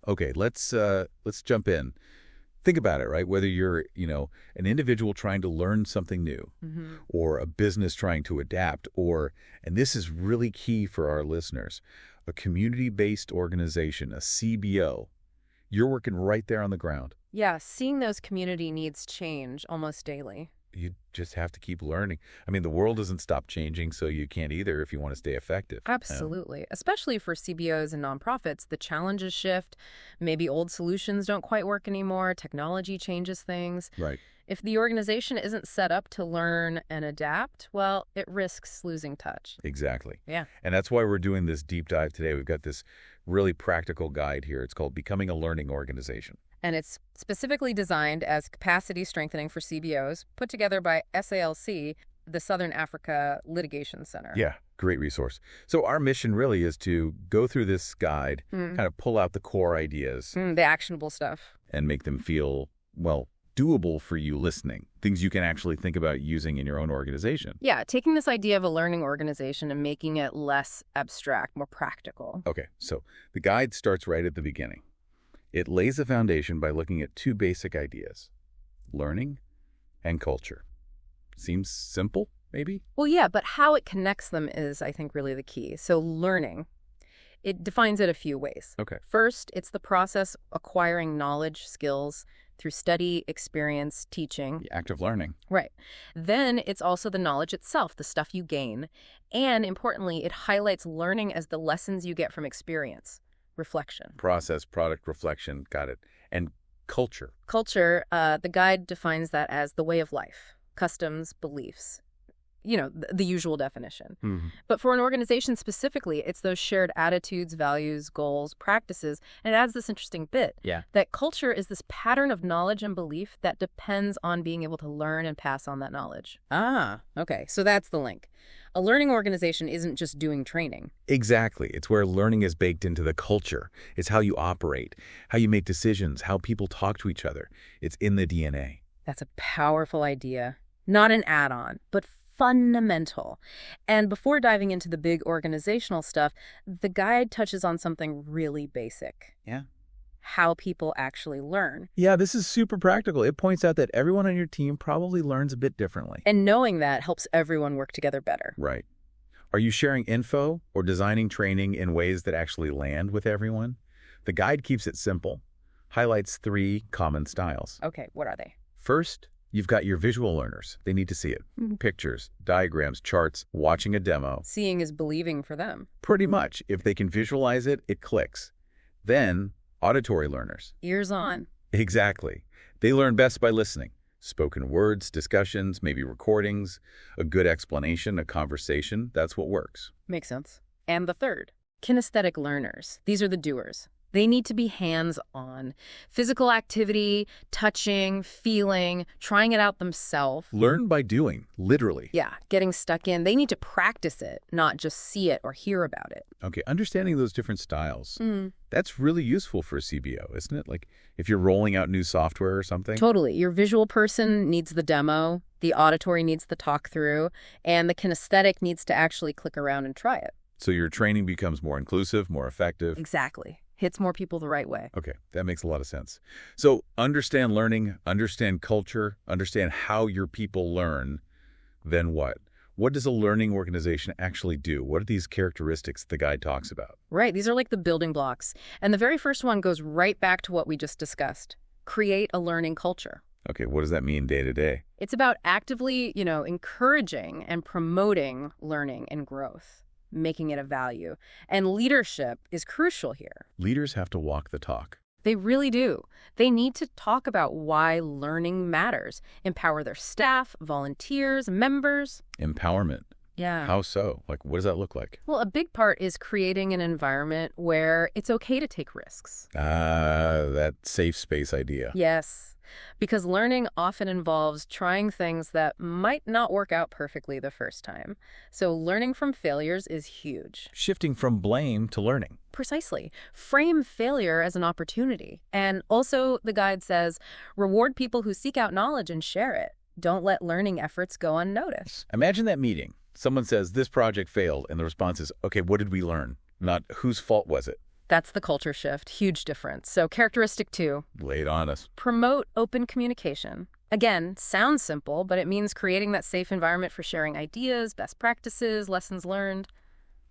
Okay, let's jump in. Think about it, right? Whether you're, an individual trying to learn something new, or a business trying to adapt, or, and this is really key for our listeners, a community-based organization, a CBO. You're working right there on the ground. Yeah, seeing those community needs change almost daily. You just have to keep learning. I mean, the world doesn't stop changing, so you can't either if you want to stay effective. Absolutely. Especially for CBOs and nonprofits, the challenges shift. Maybe old solutions don't quite work anymore. Technology changes things. Right. If the organization isn't set up to learn and adapt, well, it risks losing touch. Exactly. Yeah. And that's why we're doing this deep dive today. We've got this really practical guide here. It's called Becoming a Learning Organization. And it's specifically designed as capacity strengthening for CBOs, put together by SALC, the Southern Africa Litigation Centre. Yeah, great resource. So our mission really is to go through this guide, kind of pull out the core ideas. The actionable stuff. And make them feel, well, doable for you listening, things you can actually think about using in your own organization. Yeah, taking this idea of a learning organization and making it less abstract, more practical. Okay, so the guide starts right at the beginning. It lays the foundation by looking at two basic ideas, learning and culture. Seems simple, maybe? Well, yeah, but how it connects them is, I think, really the key. So learning, it defines it a few ways. Okay. First, it's the process acquiring knowledge, skills through study, experience, teaching. The act of learning. Right. Then it's also the knowledge itself, the stuff you gain. And importantly, it highlights learning as the lessons you get from experience. Reflection. Process, product, reflection, got it. And culture. Culture, the guide defines that as the way of life, customs, beliefs. The usual definition. But for an organization specifically, it's those shared attitudes, values, goals, practices, and it adds this interesting bit. Yeah. That culture is this pattern of knowledge and belief that depends on being able to learn and pass on that knowledge. Ah, okay. So that's the link. A learning organization isn't just doing training. Exactly. It's where learning is baked into the culture. It's how you operate, how you make decisions, how people talk to each other. It's in the DNA. That's a powerful idea. Not an add-on, but fundamental. And before diving into the big organizational stuff, the guide touches on something really basic. Yeah. How people actually learn. Yeah, this is super practical. It points out that everyone on your team probably learns a bit differently. And knowing that helps everyone work together better. Right. Are you sharing info or designing training in ways that actually land with everyone? The guide keeps it simple, highlights 3 common styles. Okay, what are they? First, you've got your visual learners. They need to see it. Pictures, diagrams, charts, watching a demo. Seeing is believing for them. Pretty much. If they can visualize it, it clicks. Then, auditory learners. Ears on. Exactly. They learn best by listening. Spoken words, discussions, maybe recordings, a good explanation, a conversation. That's what works. Makes sense. And the third, kinesthetic learners. These are the doers. They need to be hands-on. Physical activity, touching, feeling, trying it out themselves. Learn by doing, literally. Yeah, getting stuck in. They need to practice it, not just see it or hear about it. Okay, understanding those different styles. That's really useful for a CBO, isn't it? Like if you're rolling out new software or something. Totally. Your visual person needs the demo, the auditory needs the talk through, and the kinesthetic needs to actually click around and try it. So your training becomes more inclusive, more effective. Exactly. Hits more people the right way. Okay, that makes a lot of sense. So understand learning, understand culture, understand how your people learn. Then what? What does a learning organization actually do? What are these characteristics the guide talks about? Right. These are like the building blocks. And the very first one goes right back to what we just discussed. Create a learning culture. Okay, what does that mean day to day? It's about actively, encouraging and promoting learning and growth, making it a value. And leadership is crucial here. Leaders have to walk the talk. They really do. They need to talk about why learning matters, empower their staff, volunteers, members. Empowerment. Yeah. How so? Like, what does that look like? Well, a big part is creating an environment where it's okay to take risks. That safe space idea. Yes. Because learning often involves trying things that might not work out perfectly the first time. So learning from failures is huge. Shifting from blame to learning. Precisely. Frame failure as an opportunity. And also, the guide says, reward people who seek out knowledge and share it. Don't let learning efforts go unnoticed. Imagine that meeting. Someone says, this project failed, and the response is, okay, what did we learn? Not, whose fault was it? That's the culture shift. Huge difference. So characteristic 2. Lay it on us. Promote open communication. Again, sounds simple, but it means creating that safe environment for sharing ideas, best practices, lessons learned,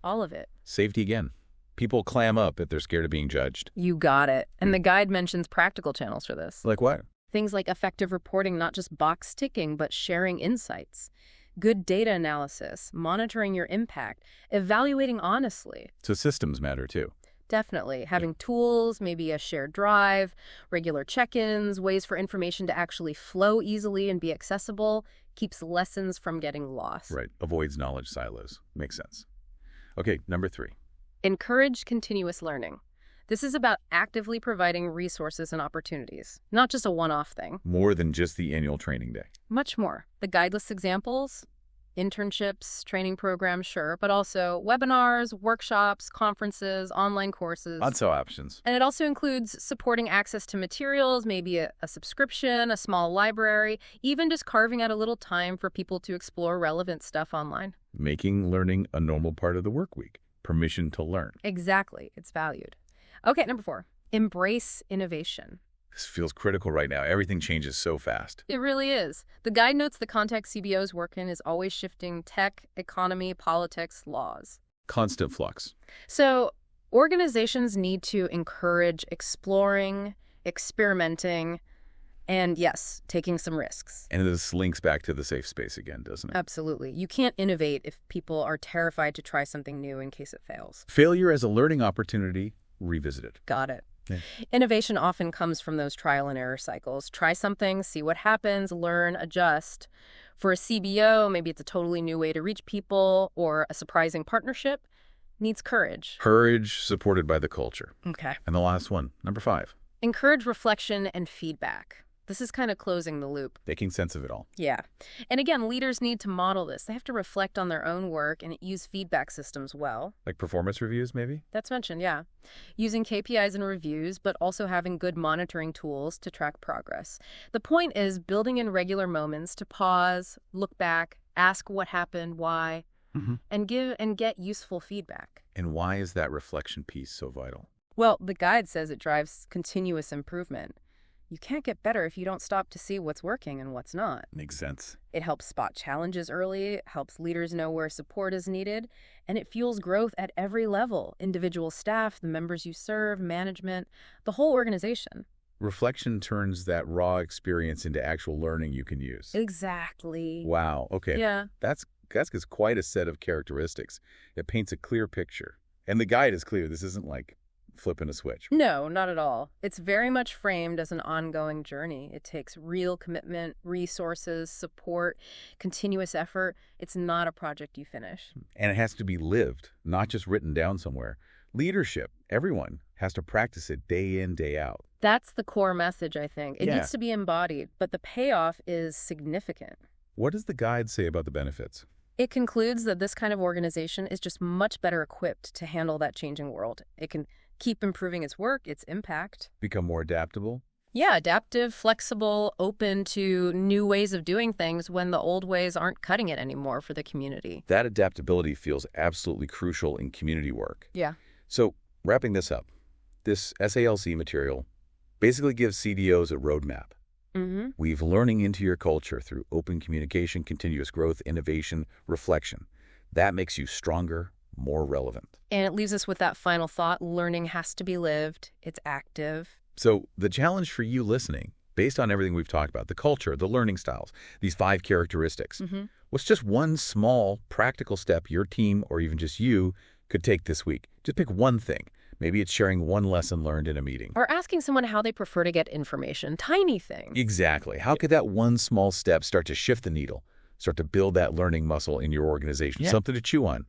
all of it. Safety again. People clam up if they're scared of being judged. You got it. And the guide mentions practical channels for this. Like what? Things like effective reporting, not just box ticking, but sharing insights. Good data analysis, monitoring your impact, evaluating honestly. So systems matter too. Definitely. Having tools, maybe a shared drive, regular check-ins, ways for information to actually flow easily and be accessible, keeps lessons from getting lost. Right. Avoids knowledge silos. Makes sense. Okay, number 3. Encourage continuous learning. This is about actively providing resources and opportunities, not just a one-off thing. More than just the annual training day. Much more. The guide lists examples, internships, training programs, sure, but also webinars, workshops, conferences, online courses. Lots of options. And it also includes supporting access to materials, maybe a subscription, a small library, even just carving out a little time for people to explore relevant stuff online. Making learning a normal part of the work week. Permission to learn. Exactly. It's valued. Okay, number 4. Embrace innovation. This feels critical right now. Everything changes so fast. It really is. The guide notes the context CBOs work in is always shifting: tech, economy, politics, laws. Constant flux. So organizations need to encourage exploring, experimenting, and yes, taking some risks. And this links back to the safe space again, doesn't it? Absolutely. You can't innovate if people are terrified to try something new in case it fails. Failure as a learning opportunity, revisited. Got it. Yeah. Innovation often comes from those trial and error cycles. Try something, see what happens, learn, adjust. For a CBO, maybe it's a totally new way to reach people, or a surprising partnership. Needs courage. Courage supported by the culture. Okay. And the last one, number 5. Encourage reflection and feedback. This is kind of closing the loop. Making sense of it all. Yeah. And again, leaders need to model this. They have to reflect on their own work and use feedback systems well. Like performance reviews, maybe? That's mentioned, yeah. Using KPIs and reviews, but also having good monitoring tools to track progress. The point is building in regular moments to pause, look back, ask what happened, why, and get useful feedback. And why is that reflection piece so vital? Well, the guide says it drives continuous improvement. You can't get better if you don't stop to see what's working and what's not. Makes sense. It helps spot challenges early, helps leaders know where support is needed, and it fuels growth at every level: individual staff, the members you serve, management, the whole organization. Reflection turns that raw experience into actual learning you can use. Exactly. Wow. Okay. Yeah. That's quite a set of characteristics. It paints a clear picture. And the guide is clear. This isn't like flipping a switch. No, not at all. It's very much framed as an ongoing journey. It takes real commitment, resources, support, continuous effort. It's not a project you finish. And it has to be lived, not just written down somewhere. Leadership, everyone has to practice it day in, day out. That's the core message, I think. It Yeah. needs to be embodied, but the payoff is significant. What does the guide say about the benefits? It concludes that this kind of organization is just much better equipped to handle that changing world. It can keep improving its work, its impact. Become more adaptable? Yeah, adaptive, flexible, open to new ways of doing things when the old ways aren't cutting it anymore for the community. That adaptability feels absolutely crucial in community work. Yeah. So, wrapping this up, this SALC material basically gives CDOs a roadmap. Weave learning into your culture through open communication, continuous growth, innovation, reflection. That makes you stronger, more relevant. And it leaves us with that final thought: learning has to be lived. It's active. So the challenge for you listening, based on everything we've talked about, the culture, the learning styles, these 5 characteristics, what's just one small practical step your team or even just you could take this week? Just pick one thing. Maybe it's sharing one lesson learned in a meeting. Or asking someone how they prefer to get information. Tiny thing. Exactly. How could that one small step start to shift the needle, start to build that learning muscle in your organization? Yeah. Something to chew on.